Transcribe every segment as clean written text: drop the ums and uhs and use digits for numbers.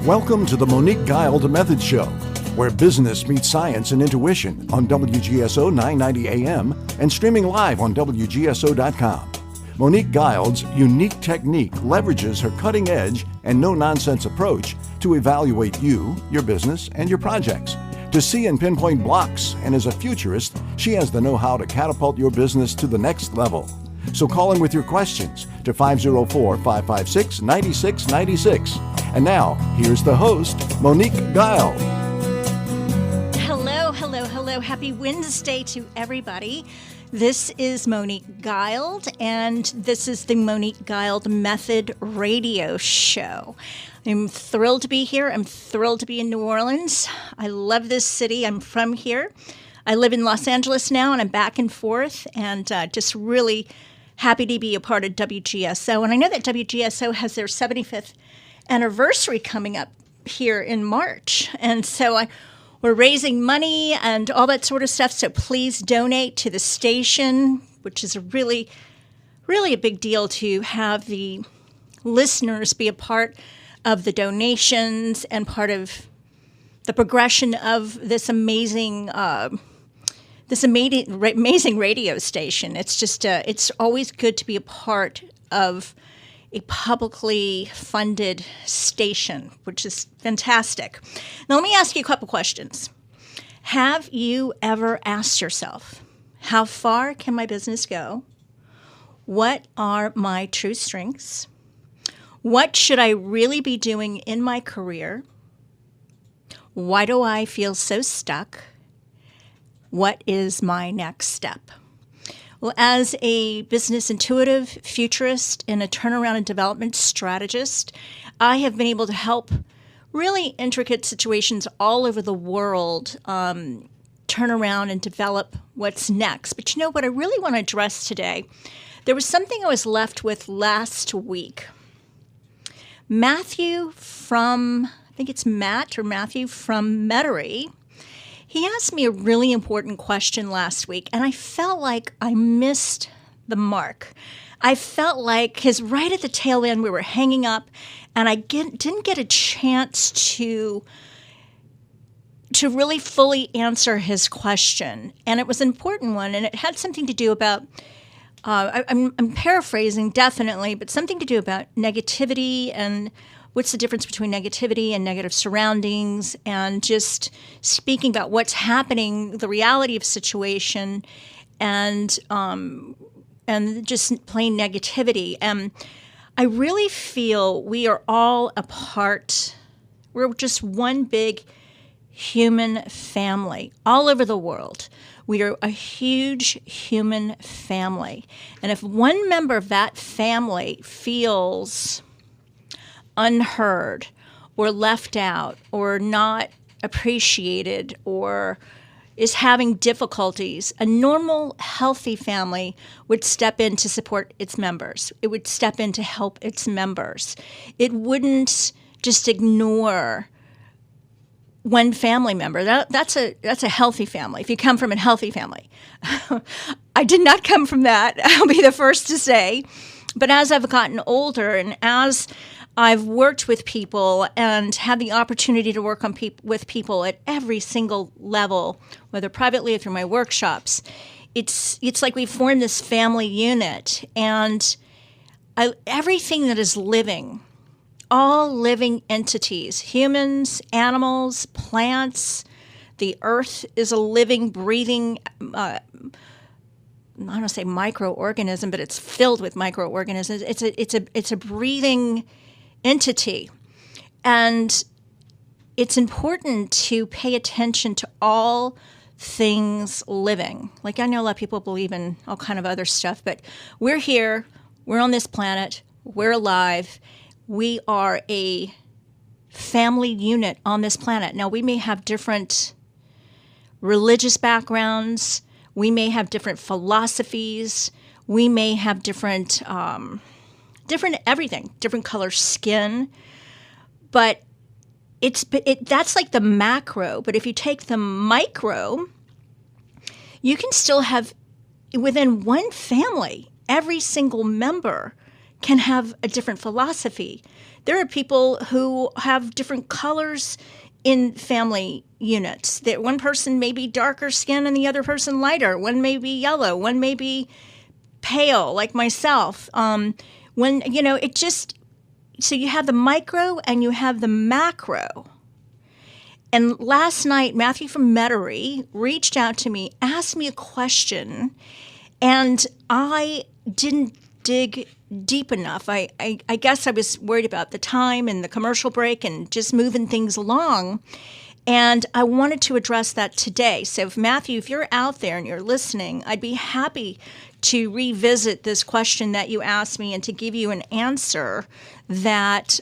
Welcome to the Monique Guiled Method Show, where business meets science and intuition on WGSO 990 AM and streaming live on WGSO.com. Monique Guild's unique technique leverages her cutting-edge and no-nonsense approach to evaluate you, your business, and your projects, to see and pinpoint blocks, and as a futurist, she has the know-how to catapult your business to the next level. So call in with your questions to 504-556-9696. And now, here's the host, Monique Guile. Hello. Happy Wednesday to everybody. This is Monique Guiled, and this is the Monique Guiled Method Radio Show. I'm thrilled to be here. I'm thrilled to be in New Orleans. I love this city. I'm from here. I live in Los Angeles now, and I'm back and forth, and just really happy to be a part of WGSO. And I know that WGSO has their 75th anniversary coming up here in March. And so we're raising money and all that sort of stuff. So please donate to the station, which is a really a big deal to have the listeners be a part of the donations and part of the progression of this amazing radio station. It's just it's always good to be a part of a publicly funded station, which is fantastic. Now, let me ask you a couple questions. Have you ever asked yourself, how far can my business go? What are my true strengths? What should I really be doing in my career? Why do I feel so stuck? What is my next step? Well, as a business intuitive, futurist, and a turnaround and development strategist, I have been able to help really intricate situations all over the world turn around and develop what's next. But you know what I really want to address today? There was something I was left with last week. Matthew from Metairie, he asked me a really important question last week, and I felt like I missed the mark. I felt like, because right at the tail end we were hanging up, and I didn't get a chance to really fully answer his question. And it was an important one, and it had something to do about, I'm paraphrasing definitely, but something to do about negativity and what's the difference between negativity and negative surroundings, and just speaking about what's happening, the reality of situation, and just plain negativity. And I really feel we are all a part. We're just one big human family all over the world. We are a huge human family. And if one member of that family feels unheard or left out or not appreciated or is having difficulties, a normal, healthy family would step in to support its members. It would step in to help its members. It wouldn't just ignore one family member. That's a healthy family, if you come from a healthy family. I did not come from that, I'll be the first to say. But as I've gotten older and as I've worked with people and had the opportunity to work with people at every single level, whether privately or through my workshops, it's like we formed this family unit. And everything that is living, all living entities, humans, animals, plants, the earth is a living, breathing, I don't want to say microorganism, but it's filled with microorganisms. It's a breathing entity. And it's important to pay attention to all things living. Like, I know a lot of people believe in all kind of other stuff, but we're here, we're on this planet, we're alive, we are a family unit on this planet. Now, we may have different religious backgrounds, we may have different philosophies, we may have different everything, different color skin, but that's like the macro. But if you take the micro, you can still have within one family, every single member can have a different philosophy, there are people who have different colors in family units. That one person may be darker skin and the other person lighter. One may be yellow. One may be pale, like myself. So you have the micro and you have the macro. And last night, Matthew from Metairie reached out to me, asked me a question, and I didn't dig deep enough. I guess I was worried about the time and the commercial break and just moving things along. And I wanted to address that today. So if Matthew, if you're out there and you're listening, I'd be happy to revisit this question that you asked me and to give you an answer that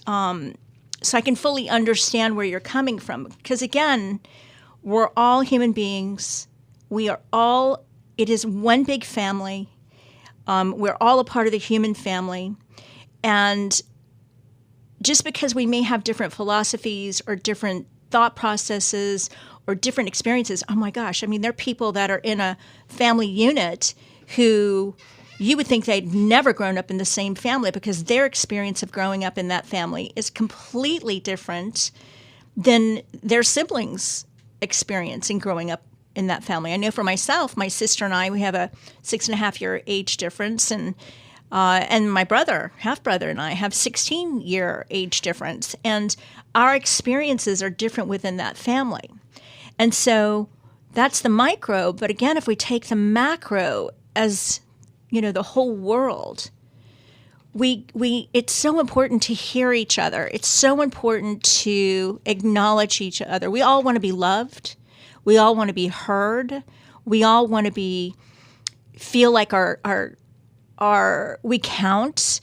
so I can fully understand where you're coming from. Because again, we're all human beings. It is one big family. We're all a part of the human family. And just because we may have different philosophies or different thought processes or different experiences, oh my gosh, I mean, there are people that are in a family unit who you would think they'd never grown up in the same family because their experience of growing up in that family is completely different than their siblings' experience in growing up in that family. I know for myself, my sister and I, we have a 6.5-year age difference, and my brother, half-brother, and I have 16-year age difference, and our experiences are different within that family. And so that's the micro, but again, if we take the macro as, the whole world, it's so important to hear each other. It's so important to acknowledge each other. We all want to be loved. We all want to be heard. We all want to feel like we count,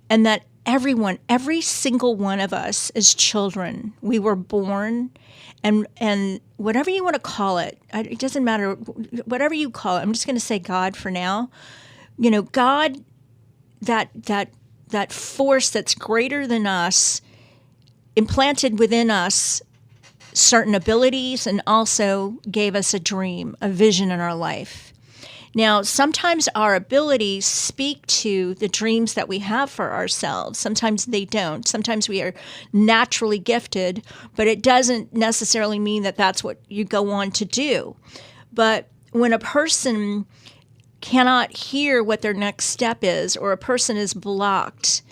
and that every single one of us as children, we were born, and whatever you want to call it, it doesn't matter, whatever you call it. I'm just going to say God for now. God, that force that's greater than us, implanted within us certain abilities and also gave us a dream, a vision in our life. Now, sometimes our abilities speak to the dreams that we have for ourselves. Sometimes they don't. Sometimes we are naturally gifted, but it doesn't necessarily mean that that's what you go on to do. But when a person cannot hear what their next step is, or a person is blocked,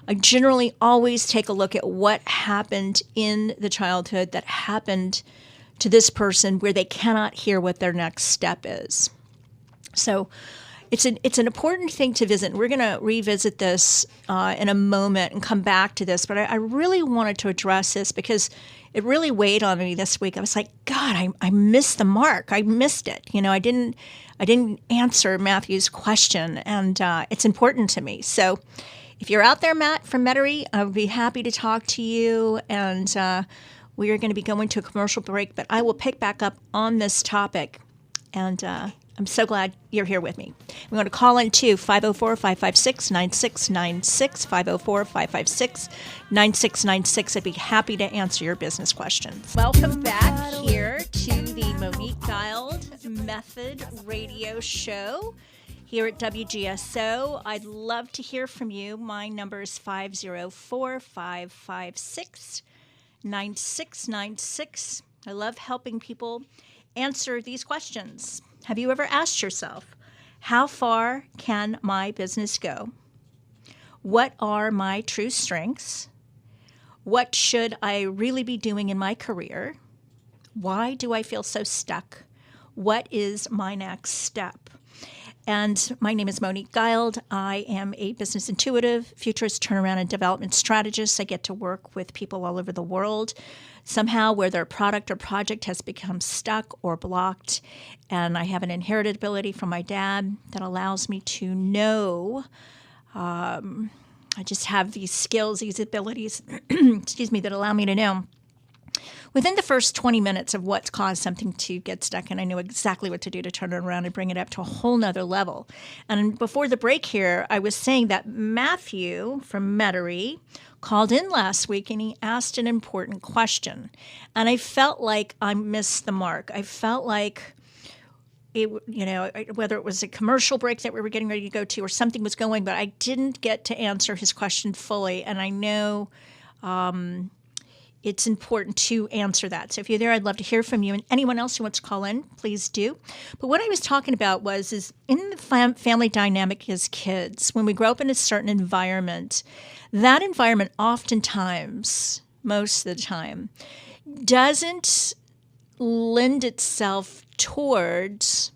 I generally always take a look at what happened in the childhood that happened to this person where they cannot hear what their next step is. So it's an important thing to visit. We're going to revisit this in a moment and come back to this, but I really wanted to address this because it really weighed on me this week. I was like, God, I missed the mark. I missed it. I didn't answer Matthew's question, and it's important to me. So if you're out there, Matt from Metairie, I would be happy to talk to you, and we are going to be going to a commercial break, but I will pick back up on this topic, and I'm so glad you're here with me. I'm going to call in to 504-556-9696, 504-556-9696. I'd be happy to answer your business questions. Welcome back here to the Monique Guild Method Radio Show here at WGSO. I'd love to hear from you. My number is 504-556-9696. I love helping people answer these questions. Have you ever asked yourself, how far can my business go? What are my true strengths? What should I really be doing in my career? Why do I feel so stuck? What is my next step? And my name is Monique Guild. I am a business intuitive, futurist turnaround and development strategist. I get to work with people all over the world, somehow where their product or project has become stuck or blocked. And I have an inherited ability from my dad that allows me to know. I just have these skills, these abilities, that allow me to know within the first 20 minutes of what's caused something to get stuck, and I know exactly what to do to turn it around and bring it up to a whole nother level. And before the break here, I was saying that Matthew from Metairie called in last week and he asked an important question. And I felt like I missed the mark. I felt like whether it was a commercial break that we were getting ready to go to or something was going, but I didn't get to answer his question fully. And I know it's important to answer that. So if you're there, I'd love to hear from you. And anyone else who wants to call in, please do. But what I was talking about is in the family dynamic as kids, when we grow up in a certain environment, that environment oftentimes, most of the time, doesn't lend itself towards,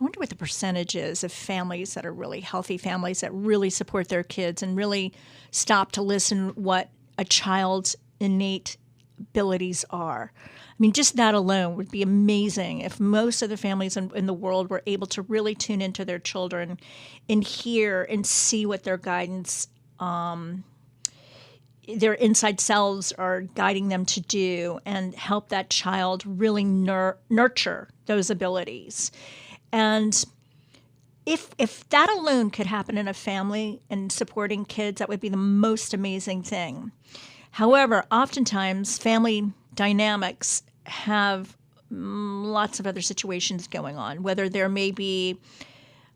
I wonder what the percentage is of families that are really healthy families that really support their kids and really stop to listen what a child's innate abilities are. I mean, just that alone would be amazing if most of the families in the world were able to really tune into their children and hear and see what their guidance, their inside selves are guiding them to do and help that child really nurture those abilities. And if that alone could happen in a family and supporting kids, that would be the most amazing thing. However, oftentimes family dynamics have lots of other situations going on, whether there may be,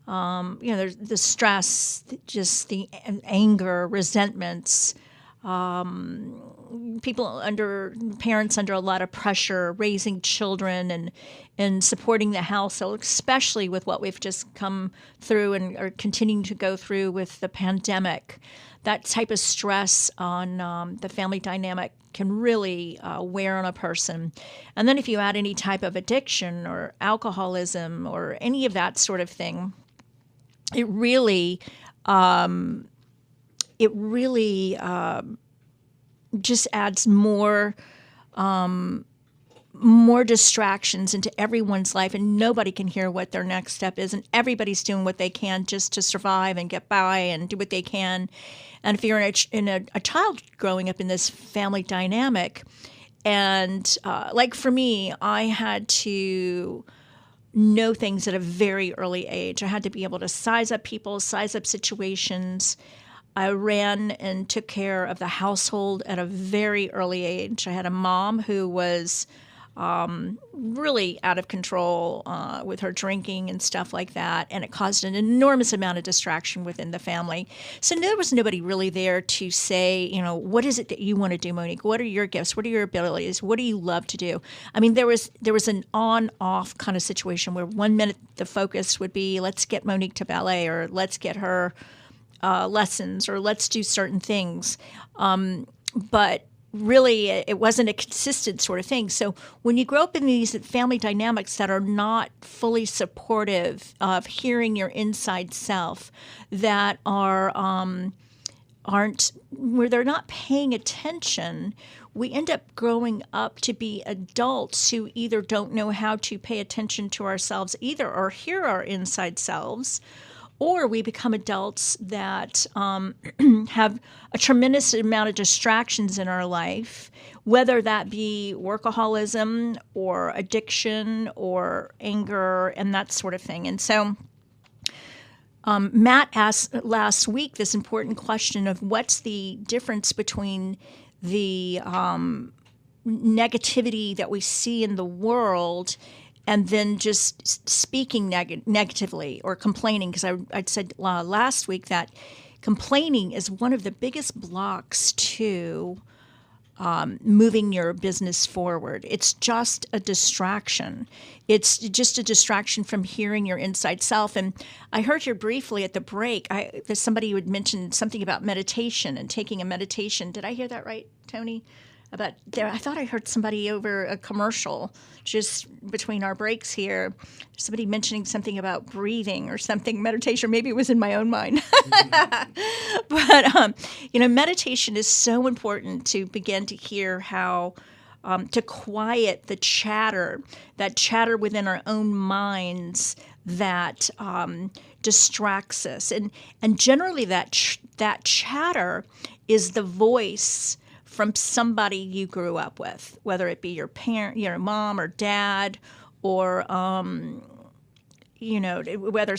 there's the stress, just the anger, resentments, parents under a lot of pressure, raising children and supporting the household, especially with what we've just come through and are continuing to go through with the pandemic. That type of stress on the family dynamic can really wear on a person. And then if you add any type of addiction or alcoholism or any of that sort of thing, it really just adds more distractions into everyone's life, and nobody can hear what their next step is, and everybody's doing what they can just to survive and get by and do what they can. And if you're in a child growing up in this family dynamic, and like for me, I had to know things at a very early age. I had to be able to size up people, size up situations. I ran and took care of the household at a very early age. I had a mom who was really out of control with her drinking and stuff like that, and it caused an enormous amount of distraction within the family. So there was nobody really there to say, what is it that you want to do, Monique? What are your gifts? What are your abilities? What do you love to do? I mean, there was an on-off kind of situation where 1 minute the focus would be, let's get Monique to ballet, or let's get her lessons, or let's do certain things. But really, it wasn't a consistent sort of thing. So when you grow up in these family dynamics that are not fully supportive of hearing your inside self, that aren't where they're not paying attention, we end up growing up to be adults who either don't know how to pay attention to ourselves either, or hear our inside selves, or we become adults that have a tremendous amount of distractions in our life, whether that be workaholism or addiction or anger and that sort of thing. And so Matt asked last week this important question of what's the difference between the negativity that we see in the world and then just speaking negatively or complaining, because I said last week that complaining is one of the biggest blocks to moving your business forward. It's just a distraction. It's just a distraction from hearing your inside self. And I heard here briefly at the break, there's somebody who had mentioned something about meditation and taking a meditation. Did I hear that right, Tony? I thought I heard somebody over a commercial just between our breaks here, somebody mentioning something about breathing or something, meditation. Maybe it was in my own mind. But, meditation is so important to begin to hear how to quiet the chatter, that chatter within our own minds that distracts us. And generally that chatter is the voice from somebody you grew up with, whether it be your parent, your mom or dad, or whether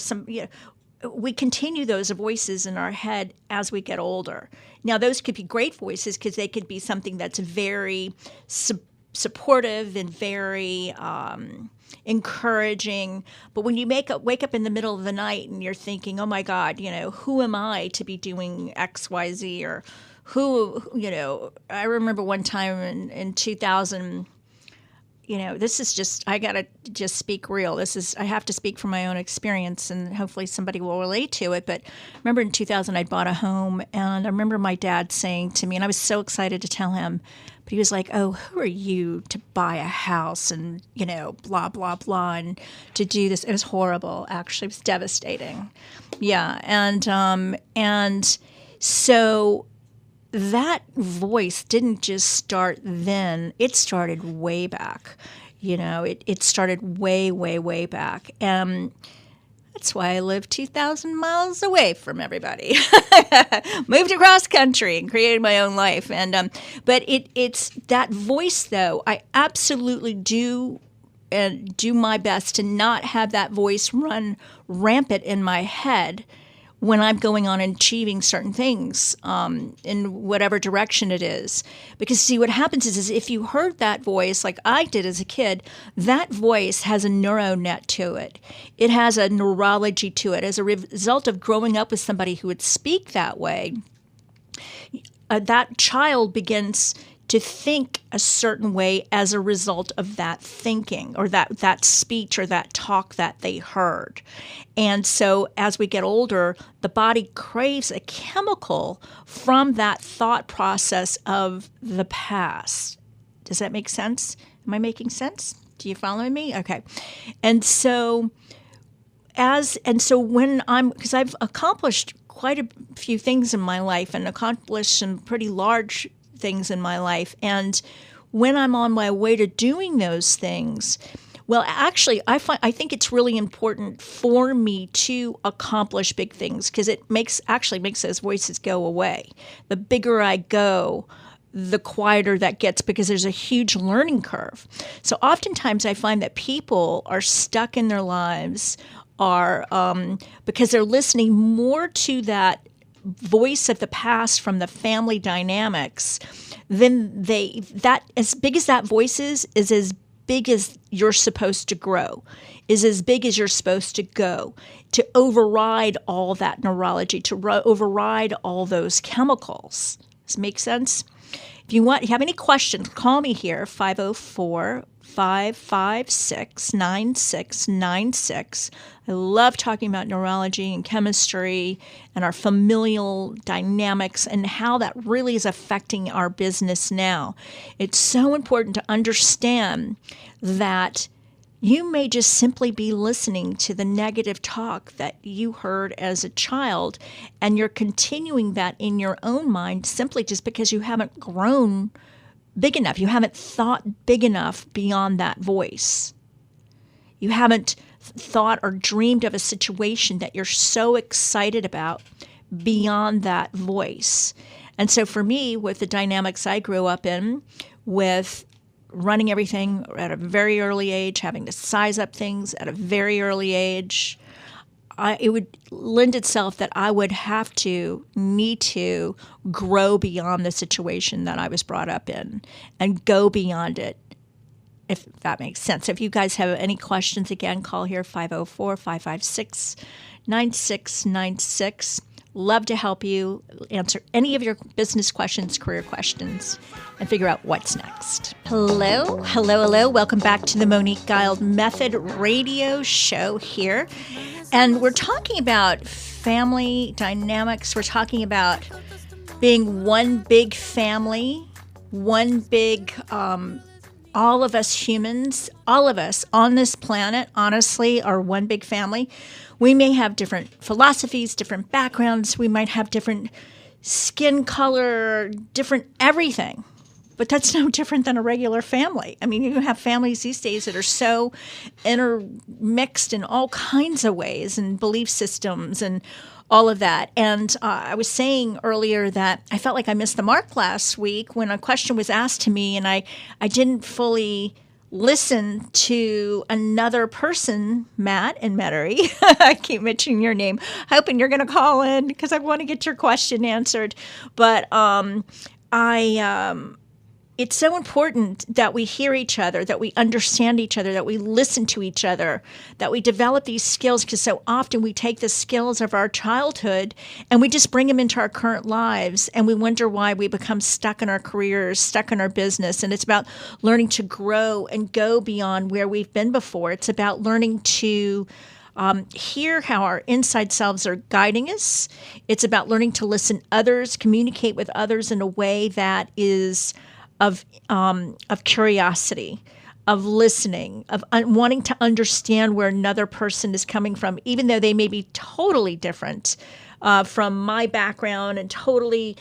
we continue those voices in our head as we get older. Now, those could be great voices because they could be something that's very supportive and very encouraging. But when you wake up in the middle of the night and you're thinking, oh my God, who am I to be doing X, Y, Z, or I remember one time in 2000, this is just, I got to just speak real. I have to speak from my own experience, and hopefully somebody will relate to it. But I remember in 2000, I'd bought a home, and I remember my dad saying to me, and I was so excited to tell him, but he was like, "Oh, who are you to buy a house and, blah, blah, blah, and to do this?" It was horrible, actually. It was devastating. Yeah. And so that voice didn't just start then. It started way back. It started way, way, way back. That's why I live 2,000 miles away from everybody. Moved across country and created my own life. But it's that voice, though. I absolutely do my best to not have that voice run rampant in my head when I'm going on and achieving certain things in whatever direction it is. Because, see, what happens is if you heard that voice like I did as a kid, that voice has a neuronet to it. It has a neurology to it. As a result of growing up with somebody who would speak that way, that child begins to think a certain way as a result of that thinking or that speech or that talk that they heard. And so as we get older, the body craves a chemical from that thought process of the past. Does that make sense? Am I making sense? Do you follow me? Okay. Because I've accomplished quite a few things in my life and accomplished some pretty large things in my life. And when I'm on my way to doing those things, well, actually, I think it's really important for me to accomplish big things because it makes those voices go away. The bigger I go, the quieter that gets because there's a huge learning curve. So oftentimes I find that people are stuck in their lives because they're listening more to that voice of the past from the family dynamics, then that as big as that voice is as big as you're supposed to grow, is as big as you're supposed to go, to override all that neurology, to override all those chemicals. Does it make sense? If you have any questions, call me here, 504-556-9696. I love talking about neurology and chemistry and our familial dynamics and how that really is affecting our business now. It's so important to understand that you may just simply be listening to the negative talk that you heard as a child, and you're continuing that in your own mind simply just because you haven't grown big enough. You haven't thought big enough beyond that voice. You haven't thought or dreamed of a situation that you're so excited about beyond that voice. And so for me, with the dynamics I grew up in, with running everything at a very early age, having to size up things at a very early age, it would lend itself that I would need to grow beyond the situation that I was brought up in and go beyond it, if that makes sense. If you guys have any questions, again, call here, 504-556-9696. Love to help you answer any of your business questions, career questions, and figure out what's next. Hello. Welcome back to the Monique Guiled Method radio show here. And we're talking about family dynamics. We're talking about being one big family, one big, all of us humans, all of us on this planet, honestly, are one big family. We may have different philosophies, different backgrounds. We might have different skin color, different everything. But that's no different than a regular family. I mean, you have families these days that are so intermixed in all kinds of ways and belief systems and all of that. And I was saying earlier that I felt like I missed the mark last week when a question was asked to me and I didn't fully listen to another person, Matt and Metairie. I keep mentioning your name, hoping you're going to call in because I want to get your question answered. But it's so important that we hear each other, that we understand each other, that we listen to each other, that we develop these skills, because so often we take the skills of our childhood and we just bring them into our current lives, and we wonder why we become stuck in our careers, stuck in our business. And it's about learning to grow and go beyond where we've been before. It's about learning to hear how our inside selves are guiding us. It's about learning to listen to others, communicate with others in a way that is of curiosity, of listening, of wanting to understand where another person is coming from, even though they may be totally different from my background and totally,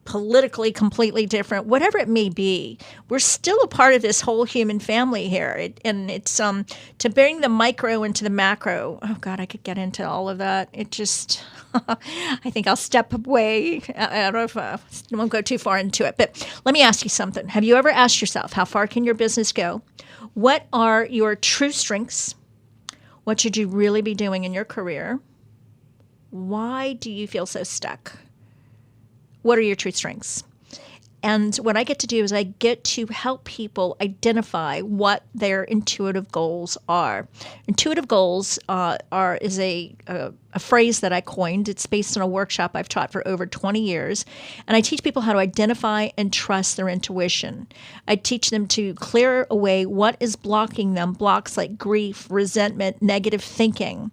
politically completely different, whatever it may be. We're still a part of this whole human family here. And it's to bring the micro into the macro. Oh, God, I could get into all of that. It just, I think I'll step away. I don't know if I won't go too far into it. But let me ask you something. Have you ever asked yourself, how far can your business go? What are your true strengths? What should you really be doing in your career? Why do you feel so stuck? What are your true strengths? And what I get to do is I get to help people identify what their intuitive goals are. Intuitive goals is a phrase that I coined. It's based on a workshop I've taught for over 20 years. And I teach people how to identify and trust their intuition. I teach them to clear away what is blocking them, blocks like grief, resentment, negative thinking.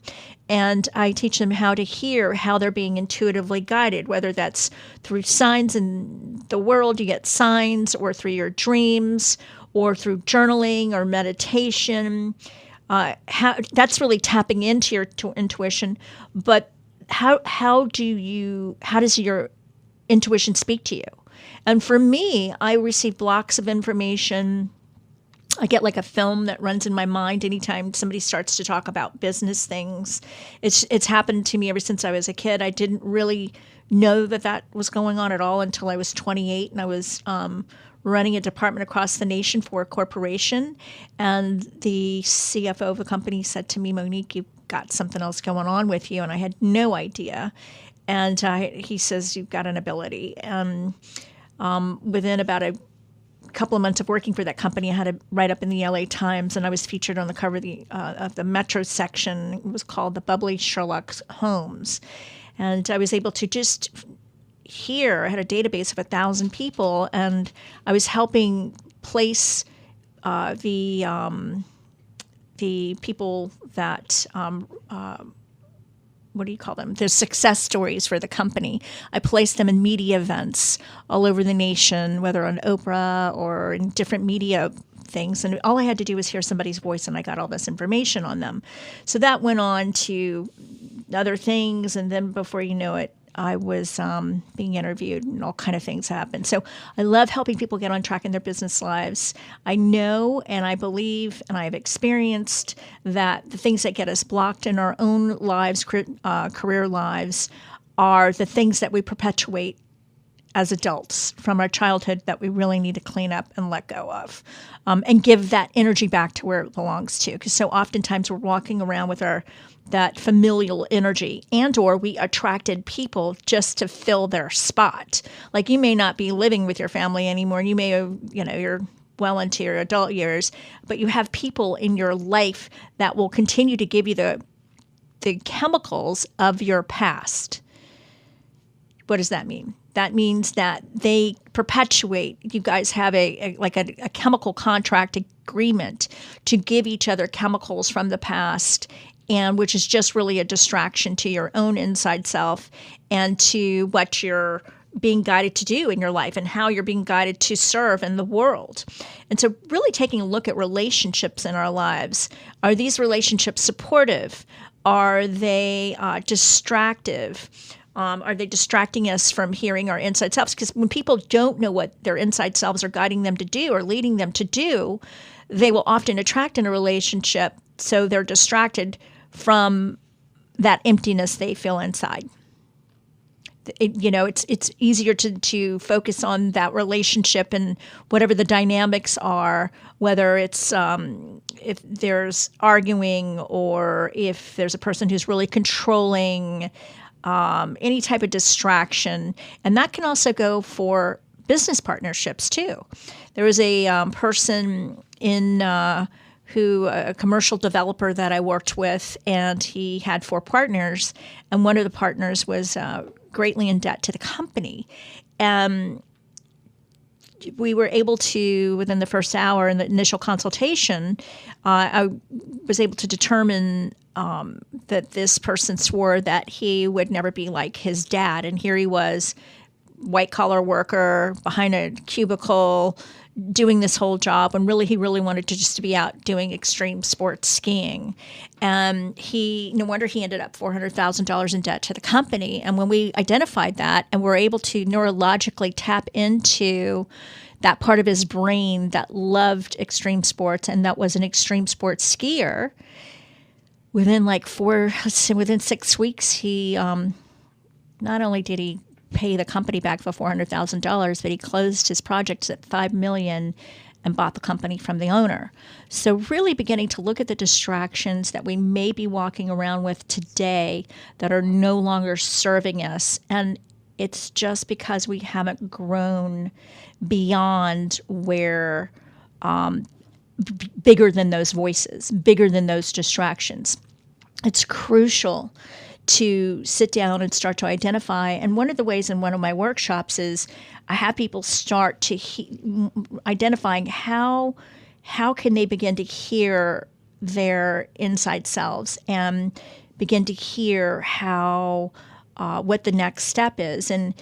And I teach them how to hear how they're being intuitively guided, whether that's through signs in the world, you get signs, or through your dreams, or through journaling or meditation. That's really tapping into your intuition. But how does your intuition speak to you? And for me, I receive blocks of information. I get like a film that runs in my mind anytime somebody starts to talk about business things. It's happened to me ever since I was a kid. I didn't really know that was going on at all until I was 28, and I was running a department across the nation for a corporation. And the CFO of the company said to me, "Monique, you've got something else going on with you." And I had no idea. And he says, "You've got an ability." And within about a couple of months of working for that company, I had to write up in the LA Times, and I was featured on the cover of the Metro section. It was called The Bubbly Sherlock Holmes. And I was able to just hear, I had a database of 1,000 people, and I was helping place the people that what do you call them? The success stories for the company. I placed them in media events all over the nation, whether on Oprah or in different media things. And all I had to do was hear somebody's voice, and I got all this information on them. So that went on to other things. And then before you know it, I was being interviewed, and all kind of things happened. So I love helping people get on track in their business lives. I know and I believe and I've experienced that the things that get us blocked in our own lives, career lives, are the things that we perpetuate as adults from our childhood that we really need to clean up and let go of, and give that energy back to where it belongs to. Because so oftentimes we're walking around with that familial energy, and or we attracted people just to fill their spot. Like, you may not be living with your family anymore, and you may have, you're well into your adult years, but you have people in your life that will continue to give you the chemicals of your past. What does that mean? That means that they perpetuate. You guys have a chemical contract agreement to give each other chemicals from the past, and which is just really a distraction to your own inside self and to what you're being guided to do in your life and how you're being guided to serve in the world. And so really taking a look at relationships in our lives. Are these relationships supportive? Are they distractive? Are they distracting us from hearing our inside selves? Because when people don't know what their inside selves are guiding them to do or leading them to do, they will often attract in a relationship, so they're distracted from that emptiness they feel inside. It's easier to focus on that relationship and whatever the dynamics are, whether it's if there's arguing or if there's a person who's really controlling, any type of distraction. And that can also go for business partnerships too. There was a person a commercial developer that I worked with, and he had 4 partners, and one of the partners was greatly in debt to the company. We were able to, within the first hour in the initial consultation, I was able to determine that this person swore that he would never be like his dad. And here he was, white-collar worker, behind a cubicle, doing this whole job when really he really wanted to just be out doing extreme sports skiing. And no wonder he ended up $400,000 in debt to the company. And when we identified that and were able to neurologically tap into that part of his brain that loved extreme sports and that was an extreme sports skier, within 6 weeks, he not only did he pay the company back for $400,000, but he closed his projects at $5 million and bought the company from the owner. So really beginning to look at the distractions that we may be walking around with today that are no longer serving us. And it's just because we haven't grown beyond where bigger than those voices, bigger than those distractions. It's crucial to sit down and start to identify. And one of the ways in one of my workshops is I have people start to identifying how can they begin to hear their inside selves and begin to hear how what the next step is. And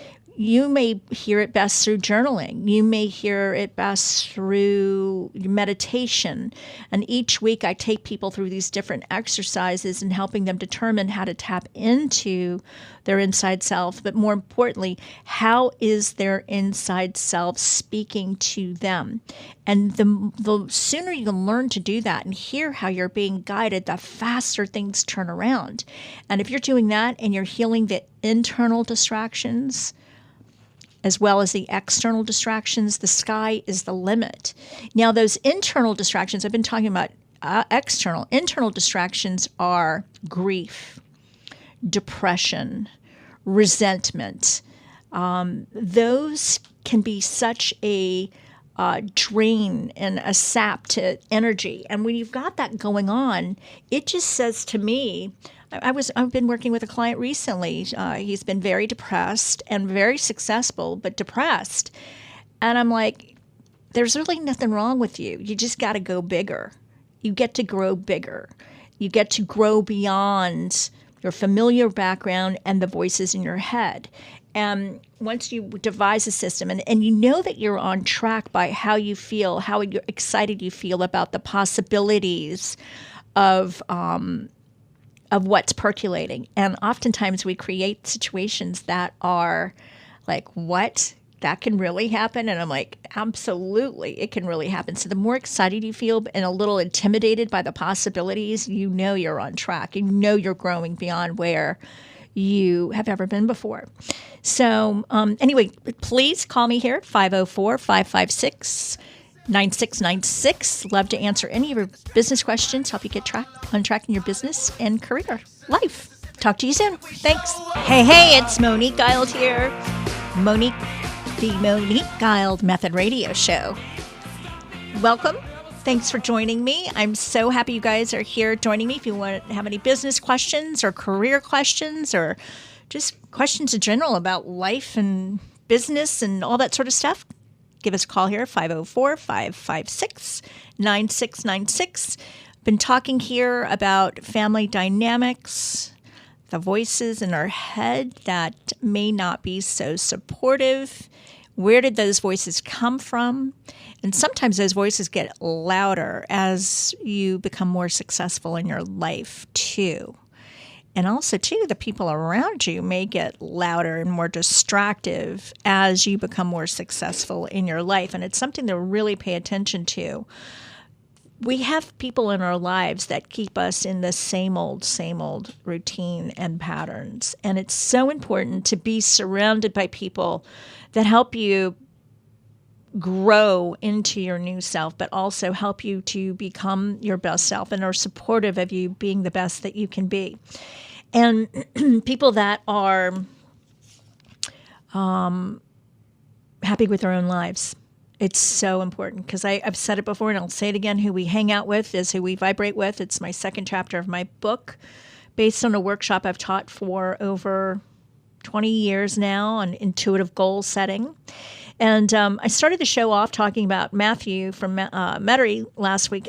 you may hear it best through journaling. You may hear it best through meditation. And each week I take people through these different exercises and helping them determine how to tap into their inside self. But more importantly, how is their inside self speaking to them? And the sooner you can learn to do that and hear how you're being guided, the faster things turn around. And if you're doing that and you're healing the internal distractions, as well as the external distractions, the sky is the limit. Now, those internal distractions, I've been talking about external. Internal distractions are grief, depression, resentment. Those can be such a drain and a sap to energy. And when you've got that going on, it just says to me, I've been working with a client recently. He's been very depressed and very successful, but depressed. And I'm like, there's really nothing wrong with you. You just got to go bigger. You get to grow bigger. You get to grow beyond your familiar background and the voices in your head. And once you devise a system and you know that you're on track by how you feel, how excited you feel about the possibilities of what's percolating. And oftentimes we create situations that are like, what? That can really happen? And I'm like, absolutely, it can really happen. So the more excited you feel and a little intimidated by the possibilities, you know you're on track. You know you're growing beyond where you have ever been before. So anyway, please call me here, 504-556-9696. Love to answer any of your business questions, help you get on track in your business and career life. Talk to you soon. Thanks. Hey, it's Monique Guild here. Monique, the Monique Guild Method Radio Show. Welcome. Thanks for joining me. I'm so happy you guys are here joining me. If you have any business questions or career questions or just questions in general about life and business and all that sort of stuff, give us a call here, 504-556-9696. Been talking here about family dynamics, the voices in our head that may not be so supportive. Where did those voices come from? And sometimes those voices get louder as you become more successful in your life too. And also too, the people around you may get louder and more distractive as you become more successful in your life. And it's something to really pay attention to. We have people in our lives that keep us in the same old routine and patterns. And it's so important to be surrounded by people that help you grow into your new self, but also help you to become your best self and are supportive of you being the best that you can be. And people that are happy with their own lives. It's so important because I've said it before and I'll say it again. Who we hang out with is who we vibrate with. It's my second chapter of my book based on a workshop I've taught for over 20 years now on intuitive goal setting. And I started the show off talking about Matthew from Metairie last week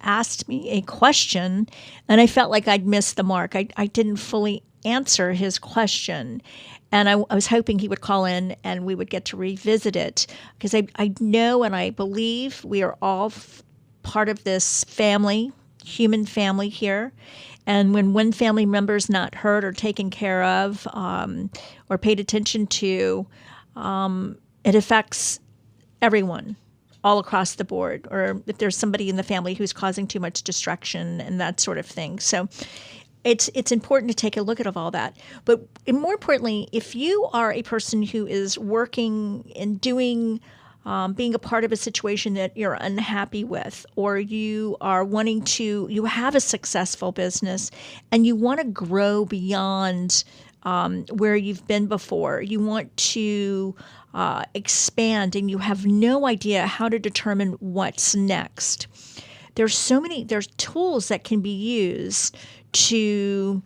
asked me a question, and I felt like I'd missed the mark. I didn't fully answer his question. And I was hoping he would call in and we would get to revisit it because I know and I believe we are all part of this family, human family here. And when one family member is not heard or taken care of or paid attention to, it affects everyone all across the board, or if there's somebody in the family who's causing too much distraction and that sort of thing. So it's important to take a look at all that. But more importantly, if you are a person who is working and doing, being a part of a situation that you're unhappy with, or you are you have a successful business and you want to grow beyond where you've been before, you want to expand and you have no idea how to determine what's next. There's tools that can be used to,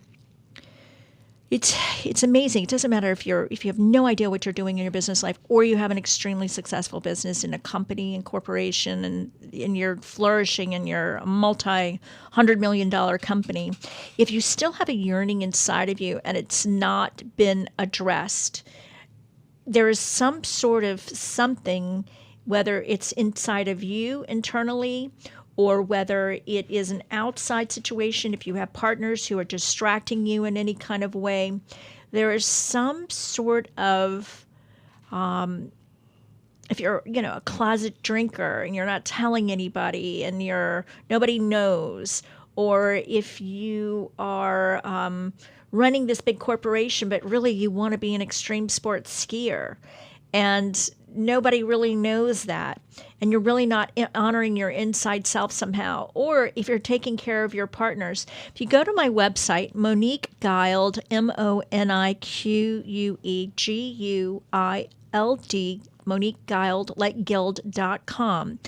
it's amazing. It doesn't matter if you have no idea what you're doing in your business life, or you have an extremely successful business in a company and corporation, and you're flourishing in your multi-$100 million company. If you still have a yearning inside of you and it's not been addressed, there is some sort of something, whether it's inside of you internally or whether it is an outside situation. If you have partners who are distracting you in any kind of way, there is some sort of, if you're, a closet drinker and you're not telling anybody and nobody knows, or if you are running this big corporation, but really you want to be an extreme sports skier and nobody really knows that, and you're really not honoring your inside self somehow. Or if you're taking care of your partners, if you go to my website, Monique Guild, MoniqueGuild, Monique Guild, like guild.com.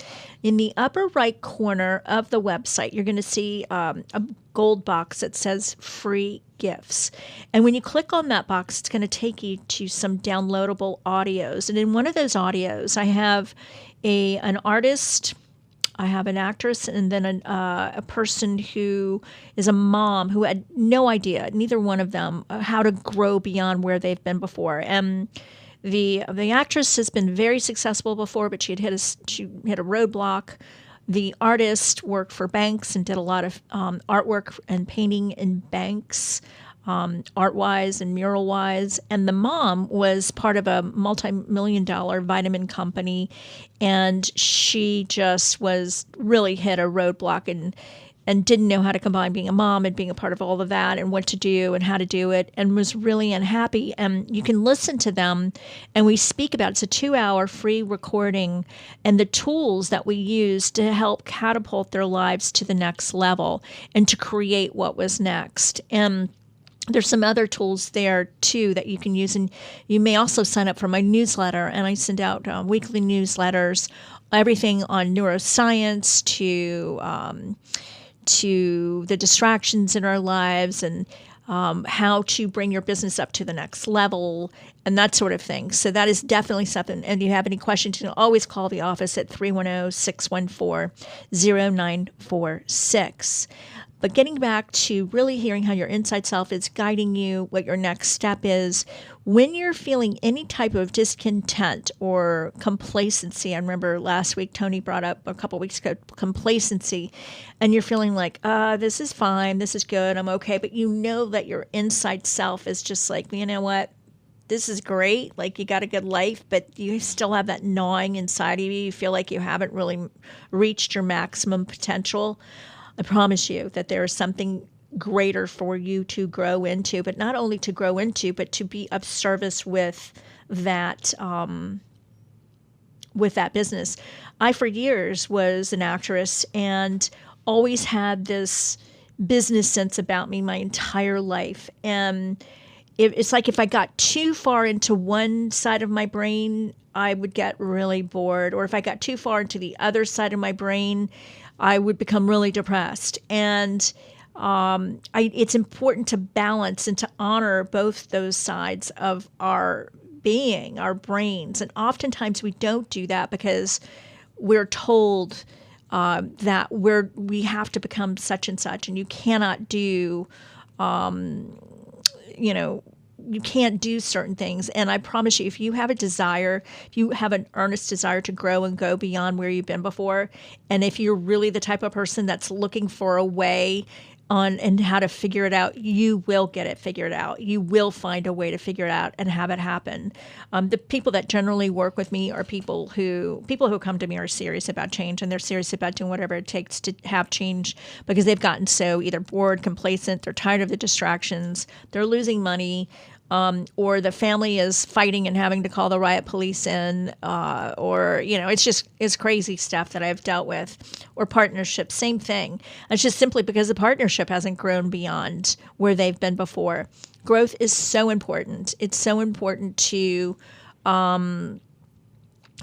In the upper right corner of the website, you're going to see a gold box that says free gifts. And when you click on that box, it's going to take you to some downloadable audios. And in one of those audios, I have an artist, I have an actress, and then a person who is a mom who had no idea, neither one of them, how to grow beyond where they've been before. And the actress has been very successful before, but she hit a roadblock. The artist worked for banks and did a lot of artwork and painting in banks, art-wise and mural-wise. And the mom was part of a multi-million-dollar vitamin company, and she just really hit a roadblock and didn't know how to combine being a mom and being a part of all of that and what to do and how to do it, and was really unhappy. And you can listen to them, and we speak about it's a 2-hour free recording and the tools that we use to help catapult their lives to the next level and to create what was next. And there's some other tools there, too, that you can use. And you may also sign up for my newsletter. And I send out weekly newsletters, everything on neuroscience to the distractions in our lives and how to bring your business up to the next level and that sort of thing. So that is definitely something. And if you have any questions, you can always call the office at 310-614-0946. But getting back to really hearing how your inside self is guiding you, what your next step is, when you're feeling any type of discontent or complacency. I remember last week Tony brought up a couple weeks ago complacency, and you're feeling like, this is fine, this is good, I'm okay. But you know that your inside self is just like, you know what? This is great. Like, you got a good life, but you still have that gnawing inside of you. You feel like you haven't really reached your maximum potential. I promise you that there is something greater for you to grow into, but not only to grow into, but to be of service with that business. I, for years, was an actress and always had this business sense about me my entire life. And it's like if I got too far into one side of my brain, I would get really bored. Or if I got too far into the other side of my brain, I would become really depressed. And it's important to balance and to honor both those sides of our being, our brains. And oftentimes we don't do that because we're told that we have to become such and such, and you cannot do, you can't do certain things. And I promise you, if you have a desire, if you have an earnest desire to grow and go beyond where you've been before, and if you're really the type of person that's looking for a way on and how to figure it out, you will get it figured out. You will find a way to figure it out and have it happen. The people that generally work with me are people who come to me are serious about change, and they're serious about doing whatever it takes to have change because they've gotten so either bored, complacent, they're tired of the distractions, they're losing money, or the family is fighting and having to call the riot police in, or, it's crazy stuff that I've dealt with. Or partnerships, same thing. It's just simply because the partnership hasn't grown beyond where they've been before. Growth is so important. It's so important to,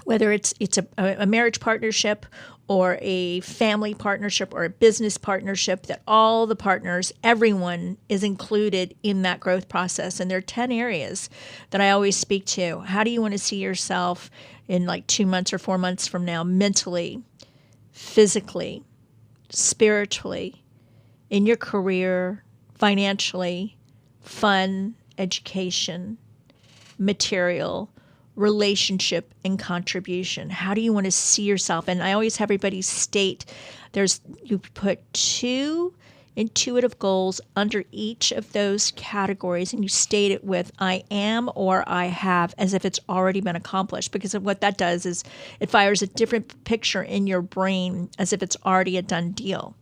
whether it's a marriage partnership or a family partnership or a business partnership, that all the partners, everyone is included in that growth process. And there are 10 areas that I always speak to. How do you want to see yourself in like 2 months or 4 months from now, mentally, physically, spiritually, in your career, financially, fun, education, material, relationship, and contribution? How do you want to see yourself? And I always have everybody state you put 2 intuitive goals under each of those categories, and you state it with I am or I have, as if it's already been accomplished, because of what that does is it fires a different picture in your brain as if it's already a done deal.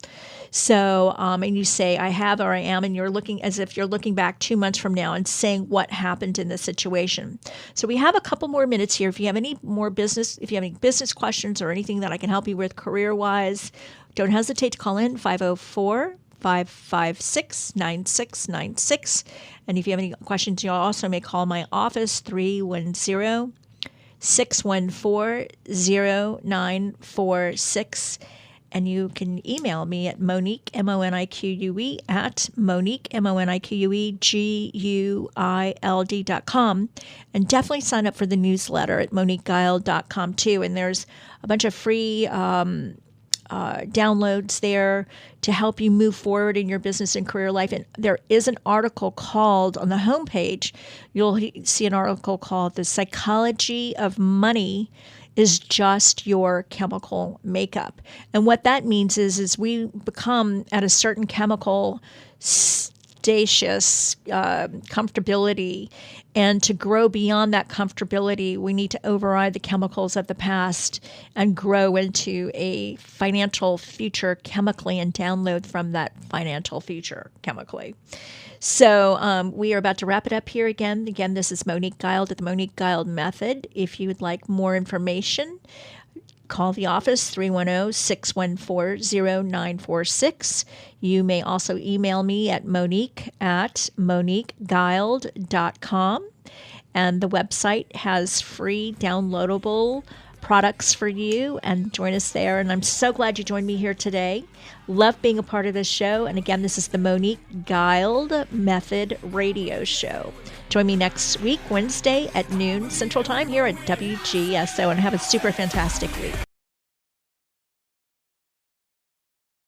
So, and you say I have or I am, and you're looking as if you're looking back 2 months from now and saying what happened in this situation. So we have a couple more minutes here. If you have any business questions or anything that I can help you with career-wise, don't hesitate to call in 504-556-9696. And if you have any questions, you also may call my office, 310-614-0946. And you can email me at Monique, MONIQUE, at Monique, MONIQUE, GUILD.com. And definitely sign up for the newsletter at MoniqueGuild.com too. And there's a bunch of free downloads there to help you move forward in your business and career life. And there is an article called, on the homepage, you'll see an article called The Psychology of Money is Just Your Chemical Makeup. And what that means is we become at a certain chemical status comfortability, and to grow beyond that comfortability, we need to override the chemicals of the past and grow into a financial future chemically and download from that financial future chemically. So we are about to wrap it up here again. Again, this is Monique Guild at the Monique Guild Method. If you would like more information, call the office, 310-614-0946. You may also email me at Monique at MoniqueGuild.com. And the website has free downloadable products for you, and join us there. And I'm so glad you joined me here today. Love being a part of this show. And again, this is the Monique Guild Method Radio Show. Join me next week, Wednesday at noon Central Time here at WGSO, and have a super fantastic week.